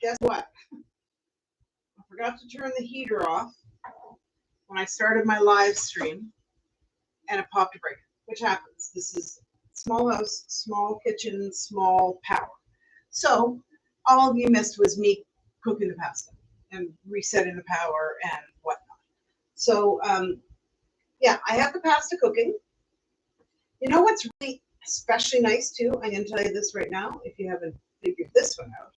guess what? I forgot to turn the heater off when I started my live stream, and it popped a breaker, which happens. This is small house, small kitchen, small power. So all you missed was me cooking the pasta and resetting the power and whatnot. So yeah, I have the pasta cooking. You know what's really especially nice too? I'm going to tell you this right now, if you haven't figured this one out,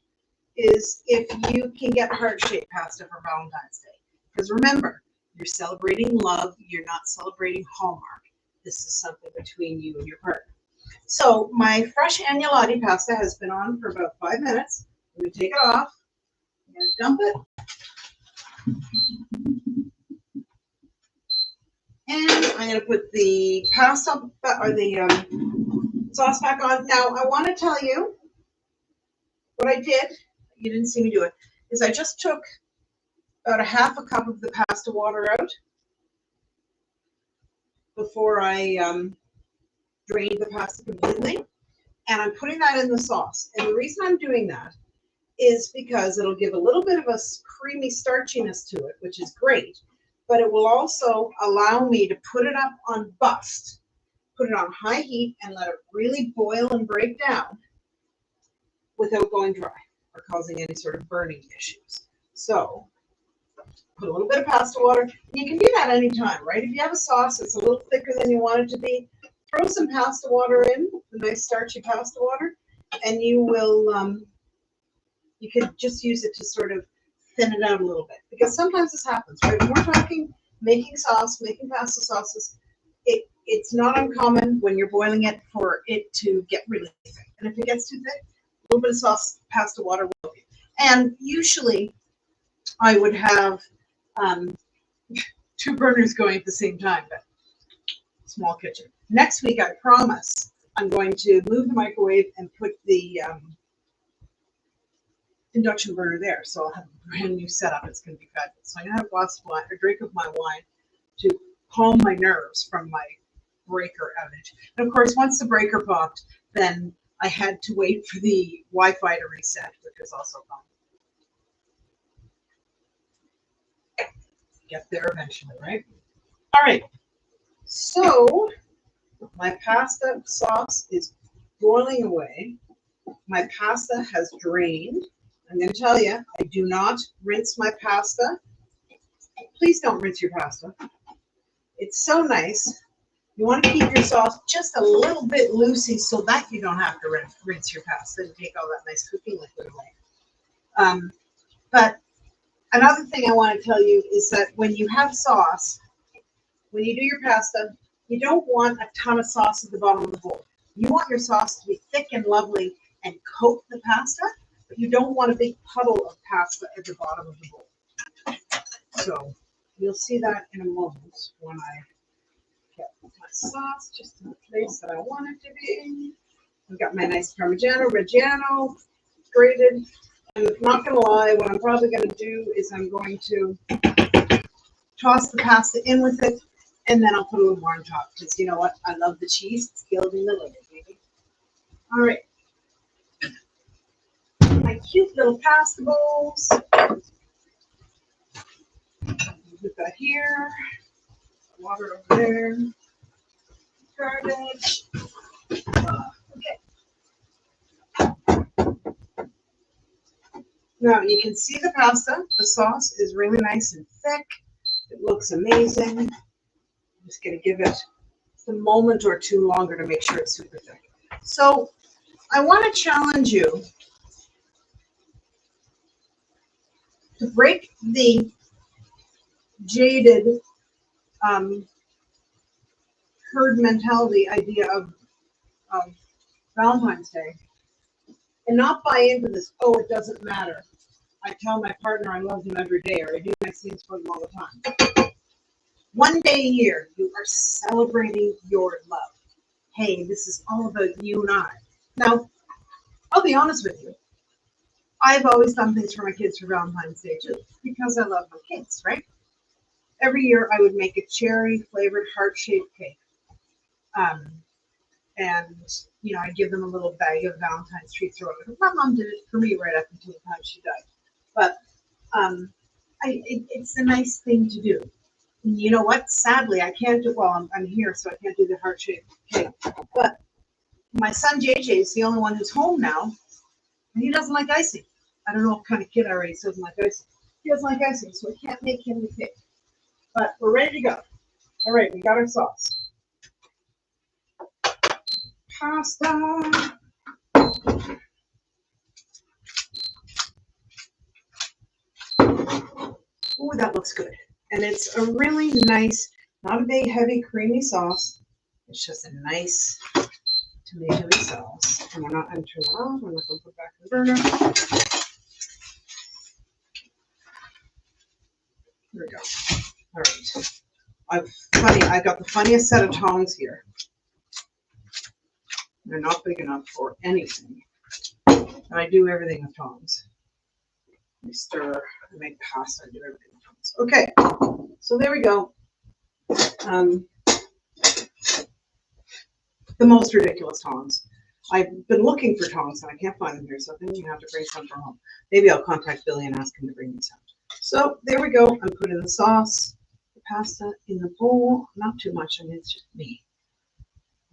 is if you can get heart-shaped pasta for Valentine's Day. Because remember, you're celebrating love, you're not celebrating Hallmark. This is something between you and your partner. So my fresh agnolotti pasta has been on for about 5 minutes. I'm going to take it off. I'm going to dump it. And I'm going to put the pasta or the sauce back on. Now, I want to tell you what I did. You didn't see me do it. Is I just took about a half a cup of the pasta water out before I drained the pasta completely. And I'm putting that in the sauce. And the reason I'm doing that is because it'll give a little bit of a creamy starchiness to it, which is great. But it will also allow me to put it up on bust, put it on high heat, and let it really boil and break down without going dry or causing any sort of burning issues. So put a little bit of pasta water. And you can do that anytime, right? If you have a sauce that's a little thicker than you want it to be, throw some pasta water in, the nice starchy pasta water, and you will, you could just use it to sort of thin it out a little bit. Because sometimes this happens, right? When we're talking making sauce, making pasta sauces, it's not uncommon when you're boiling it for it to get really thick. And if it gets too thick, a little bit of sauce, pasta water will be. And usually I would have 2 burners going at the same time, but small kitchen. Next week, I promise, I'm going to move the microwave and put the induction burner there. So I'll have a brand new setup. It's going to be fabulous. So I'm going to have a glass of wine, a drink of my wine to calm my nerves from my breaker outage. And of course, once the breaker popped, then I had to wait for the Wi-Fi to reset, which was also fun. Get there eventually, right? All right. So my pasta sauce is boiling away. My pasta has drained. I'm going to tell you, I do not rinse my pasta. Please don't rinse your pasta. It's so nice. You want to keep your sauce just a little bit loosey so that you don't have to rinse your pasta and take all that nice cooking liquid away. But another thing I want to tell you is that when you have sauce, when you do your pasta, you don't want a ton of sauce at the bottom of the bowl. You want your sauce to be thick and lovely and coat the pasta, but you don't want a big puddle of pasta at the bottom of the bowl. So you'll see that in a moment when I get my sauce just in the place that I want it to be. I've got my nice Parmigiano Reggiano grated. And I'm not going to lie, what I'm probably going to do is I'm going to toss the pasta in with it, and then I'll put a little more on top, because you know what? I love the cheese. It's gilding the layer, baby. All right. My cute little pasta bowls. Put that here. Water over there. Garbage. Okay. Now you can see the pasta. The sauce is really nice and thick. It looks amazing. I'm just going to give it a moment or two longer to make sure it's super thick. So I want to challenge you to break the jaded herd mentality idea of Valentine's Day and not buy into this, oh, it doesn't matter. I tell my partner I love him every day, or I do nice things for them all the time. One day a year, you are celebrating your love. Hey, this is all about you and I. Now, I'll be honest with you. I've always done things for my kids for Valentine's Day too, because I love my kids, right? Every year I would make a cherry-flavored heart-shaped cake. And, you know, I'd give them a little bag of Valentine's treats or whatever. My mom did it for me right up until the time she died. But it's a nice thing to do. You know what? Sadly, I can't do. Well, I'm here, so I can't do the heart shape cake. But my son JJ is the only one who's home now, and he doesn't like icing. I don't know what kind of kid I raised doesn't like icing. He doesn't like icing, so I can't make him the cake. But we're ready to go. All right, we got our sauce. Pasta. Oh, that looks good. And it's a really nice, not a big, heavy, creamy sauce. It's just a nice tomatoey sauce. And I'm going to turn that off. I'm not going to put it back in the burner. There we go. All right. I've got the funniest set of tongs here. They're not big enough for anything. And I do everything with tongs. I stir, I make pasta, I do everything with tongs. Okay, so there we go. The most ridiculous tongs. I've been looking for tongs and I can't find them here, so I think you have to bring some from home. Maybe I'll contact Billy and ask him to bring these out. So there we go. I'm putting the sauce, the pasta in the bowl. Not too much, I mean, it's just me.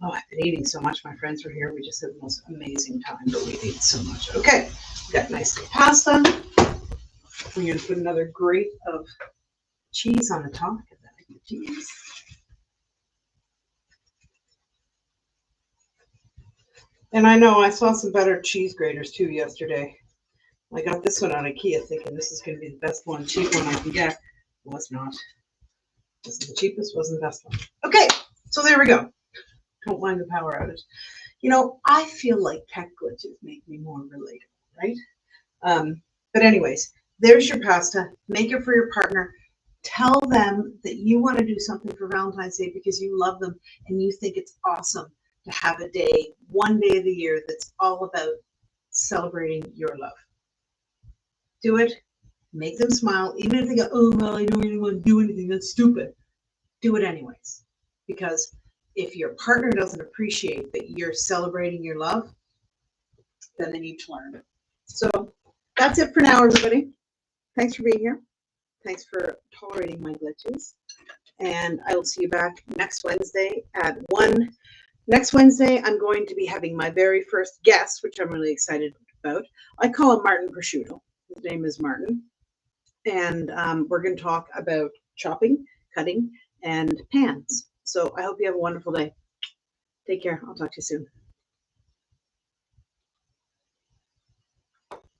Oh, I've been eating so much. My friends were here. We just had the most amazing time, but we ate so much. Okay, got nice pasta. We're going to put another grate of cheese on the top. Get that cheese. And I know I saw some better cheese graters too yesterday. I got this one on IKEA thinking this is going to be the best one, cheap one I can get. It was not. Wasn't the cheapest, wasn't the best one. Okay, so there we go. Don't mind the power outage. You know, I feel like tech glitches make me more relatable, right? But anyways, there's your pasta. Make it for your partner. Tell them that you want to do something for Valentine's Day because you love them and you think it's awesome to have a day, one day of the year that's all about celebrating your love. Do it. Make them smile. Even if they go, oh, well, I don't really want to do anything. That's stupid. Do it anyways. Because if your partner doesn't appreciate that you're celebrating your love, then they need to learn. So that's it for now, everybody. Thanks for being here. Thanks for tolerating my glitches. And I will see you back next Wednesday at 1. Next Wednesday, I'm going to be having my very first guest, which I'm really excited about. I call him Martin Prosciutto. His name is Martin. And we're going to talk about chopping, cutting, and pans. So I hope you have a wonderful day. Take care. I'll talk to you soon.